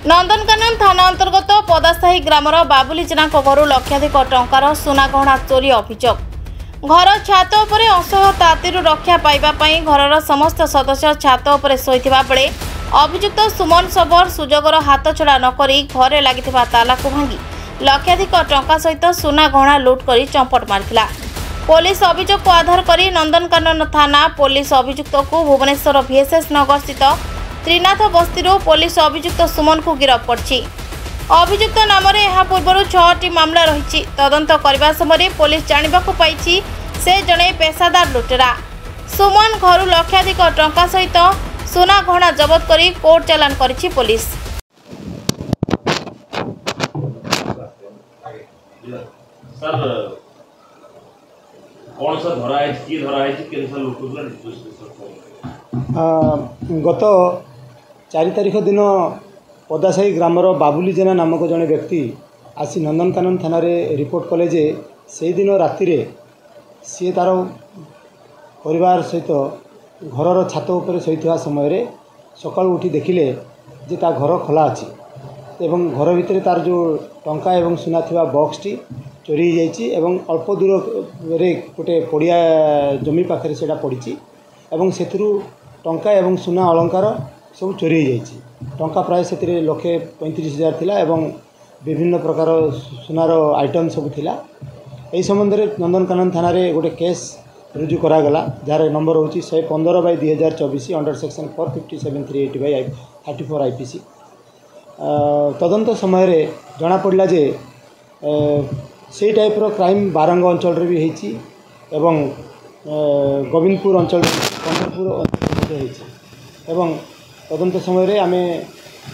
नंदनकानन थाना अंतर्गत पदासाही ग्रामर बाबुली जेना घर लक्षाधिक टंकार सुना गहना चोरी अभियोग। घर छात उपरे असह तातीरु रक्षा पाइबापी घर समस्त सदस्य छात उपरे शोइथिबा बेले अभियुक्त सुमन सबर सुजोगर हाथ छड़ा नकरी घरे लागिथिबा ताला को भांगी लक्षाधिक टंका सहित सुना गहना लुट करी चंपट मारिथिला। पुलिस अभियोग को आधार करी नंदनकानन थाना पुलिस अभियुक्त को भुवनेश्वर VSS नगर स्थित त्रिनाथ बस्ती पुलिस अभियुक्त सुमन को गिरफ्त करछि। अभियुक्त नाम यह पूर्व 6टी मामला रही तदंत करने समय पुलिस जानिबाकु पाइछि से जड़े पेशादार लुटेरा। सुमन घर लक्षाधिक टंका सहित सुना गहना जबत करी कोर्ट चालान करिछि पुलिस। सर कौन सा धरा है की धरा है कि केन लुटुला गत 4 तारिख दिन पदासाही ग्रामर बाबुली जेना नामक जड़े व्यक्ति आसी नंदनकानन थाना रिपोर्ट कले जे से दिन राति सी तार परिवार सहित घर छात उपर शोइथिबा समय सकाळ उठी देखिले जे ता घर खोला अछि एवं घर भितर तार जो टंका एवं सुना थिबा बॉक्सटी चोरी जाइछि एवं अल्प दूर रे गोटे पड़िया जमी पाखरे सेटा पड़िछि एवं सेथिरु टंका एवं सुना अलंकार सब चोरी जाइछि। टंका प्राय से 1,35,000 थिला एवं विभिन्न प्रकार सुनार आइटम सब थिला। एही संबंध रे नंदनकानन थाना रे गोटे केस रुजु करा गला जार नंबर होची 115/2024 अंडर सेक्शन 457/380/34 IPC। तदंत समय रे जना पड़ला जे से टाइप रो क्राइम बारंग अंचल रे भी हेची एवं गोविंदपुर अंचल पंढरपुर अंचल हेची एवं तदंत समय रे आमे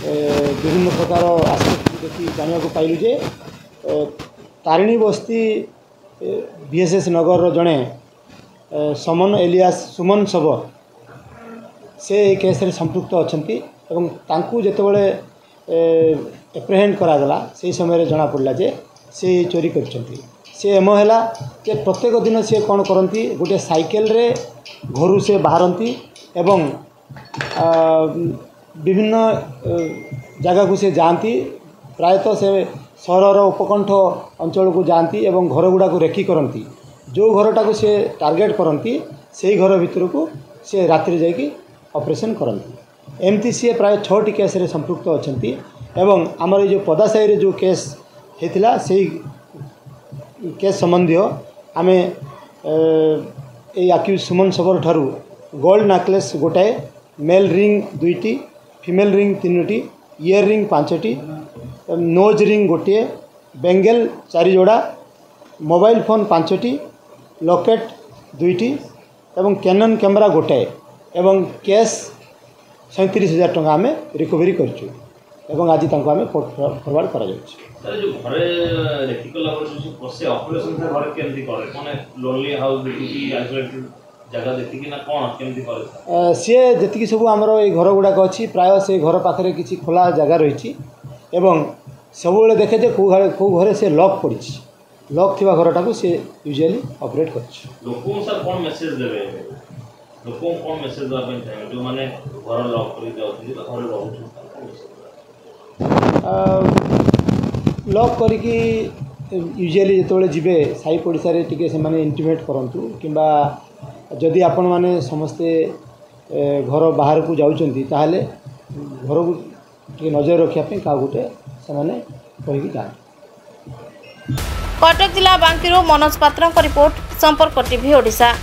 विभिन्न प्रकार आस्पेक्ट देखि जानिया को पाइलु जे तारिणी बस्ती VSS नगर रो जणे समन एलियास सुमन सबर से केस रे संपृक्त अछंती एवं तांकु जेतेबेले एप्रिहेंड करा गला से समय रे जना पड़ला जे से चोरी करछंती। से एम हैला जे प्रत्येक दिन से कौन करती गोटे साइकेल रे घरू से बाहरती एवं विभिन्न जगह को से जाती प्रायतः से सहर उपकंठ अंचल को जाती एवं घर गुड़ा को रेकी करती जो घरटा को से टार्गेट करती से घर भीतर को से रात्रि जाकि ऑपरेशन करती। एमती सी प्राय 6टी केस रे संपृक्त अछंती एवं आमर जो पदासाही रे जो केस हेतिला से केस संबंधी आमे अक्यूज सुमन सबर ठारू गोल्ड नेकलेस गोटाए मेल रिंग 2टी फीमेल रिंग 3टी इयर रिंग 5टी नोज रिंग गोटे बेंगल 4 जोड़ा मोबाइल फोन 5टी लॉकेट 2टी एवं कैनन कैमरा गोटाए एवं कैश 37,000 टंका आमे रिकवरी करछु एवं आज तांको आमे फॉरवर्ड करा जाउछ। सर जो घरे रेटिकल जो प्रोसेस ऑपरेशन से घरे केमती करे माने लोनली हाउस देखि आइसोलेटेड जगह देखि ना कोन केमती करे से जति सब हमरो ए घर गुडा को अछि प्राय से घर पाखरे किछि खोला जगह रहिछि एवं सबले देखे जे को घरे से लॉक पड़िछि लॉक थिबा घरटा को से यूजुअली ऑपरेट करछि। लोको सर कोन मैसेज देबे लोको कोन मैसेज दबा पे चाहे जो माने घर लॉक करि जाउछि तो घर रहउछि लॉक करिकी यूजुअली जेतबेले जिबे साई पड़िसा रे टिके से माने इंटिमेट करंतु किंबा जदि आपण माने समस्ते घर बाहर को जाउचंती ताहले घर को टिके नजर रखिया पे का गुटे से माने कहिकी जान। कटक जिला बांकीरो मनोज पात्र रिपोर्ट संपर्क टीवी ओडिशा।